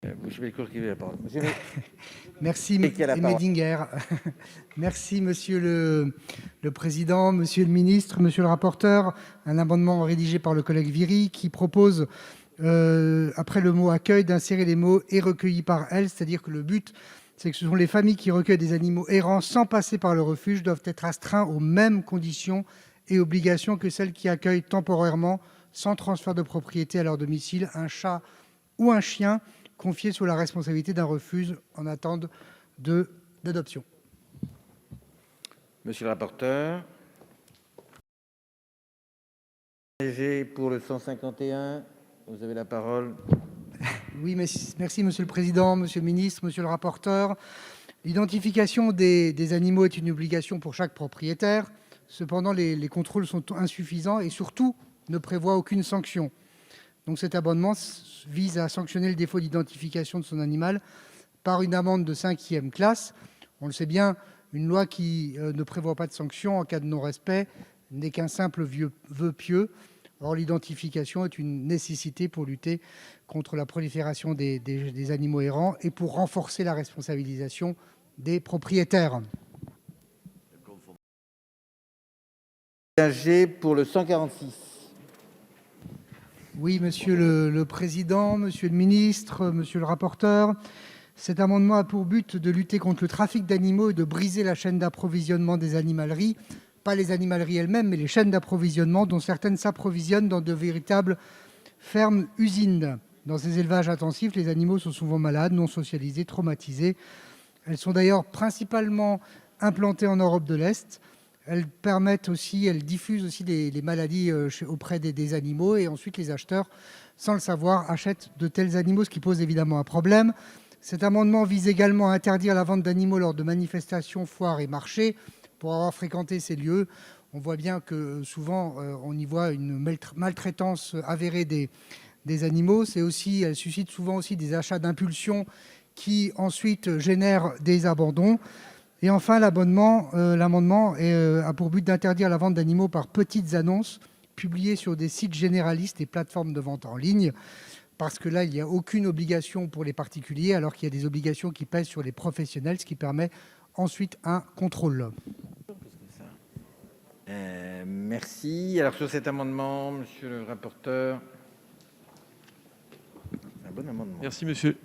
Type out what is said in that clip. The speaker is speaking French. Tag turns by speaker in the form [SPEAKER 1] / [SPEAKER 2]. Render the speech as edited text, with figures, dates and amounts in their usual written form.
[SPEAKER 1] Boucher-Bellecourt qui veut la parole. Monsieur
[SPEAKER 2] Merci,
[SPEAKER 1] qui a la parole.
[SPEAKER 2] Medinger. Merci, Monsieur le Président, Monsieur le Ministre, Monsieur le rapporteur. Un amendement rédigé par le collègue Viry qui propose, après le mot « accueil », d'insérer les mots « et recueillis par elle », c'est-à-dire que le but, c'est que ce sont les familles qui recueillent des animaux errants sans passer par le refuge doivent être astreints aux mêmes conditions et obligations que celles qui accueillent temporairement, sans transfert de propriété à leur domicile, un chat ou un chien confiés sous la responsabilité d'un refuge en attente d'adoption.
[SPEAKER 1] Monsieur le rapporteur. Pour le 151, vous avez la parole.
[SPEAKER 2] Oui, merci Monsieur le Président, Monsieur le Ministre, Monsieur le rapporteur. L'identification des animaux est une obligation pour chaque propriétaire. Cependant, les contrôles sont insuffisants et surtout ne prévoient aucune sanction. Donc cet amendement vise à sanctionner le défaut d'identification de son animal par une amende de 5e classe. On le sait bien, une loi qui ne prévoit pas de sanction en cas de non-respect n'est qu'un simple vœu pieux. Or, l'identification est une nécessité pour lutter contre la prolifération des animaux errants et pour renforcer la responsabilisation des propriétaires.
[SPEAKER 1] Pour le 146.
[SPEAKER 2] Oui, Monsieur le Président, Monsieur le Ministre, Monsieur le rapporteur. Cet amendement a pour but de lutter contre le trafic d'animaux et de briser la chaîne d'approvisionnement des animaleries. Pas les animaleries elles-mêmes, mais les chaînes d'approvisionnement, dont certaines s'approvisionnent dans de véritables fermes-usines. Dans ces élevages intensifs, les animaux sont souvent malades, non socialisés, traumatisés. Elles sont d'ailleurs principalement implantées en Europe de l'Est. Elles diffusent aussi les maladies auprès des animaux et ensuite les acheteurs, sans le savoir, achètent de tels animaux, ce qui pose évidemment un problème. Cet amendement vise également à interdire la vente d'animaux lors de manifestations, foires et marchés. Pour avoir fréquenté ces lieux, on voit bien que souvent on y voit une maltraitance avérée des animaux. Elle suscite souvent aussi des achats d'impulsion qui ensuite génèrent des abandons. Et enfin, l'amendement a pour but d'interdire la vente d'animaux par petites annonces publiées sur des sites généralistes et plateformes de vente en ligne, parce que là, il n'y a aucune obligation pour les particuliers, alors qu'il y a des obligations qui pèsent sur les professionnels, ce qui permet ensuite un contrôle.
[SPEAKER 1] Merci. Alors sur cet amendement, monsieur le rapporteur. Un bon amendement.
[SPEAKER 3] Merci monsieur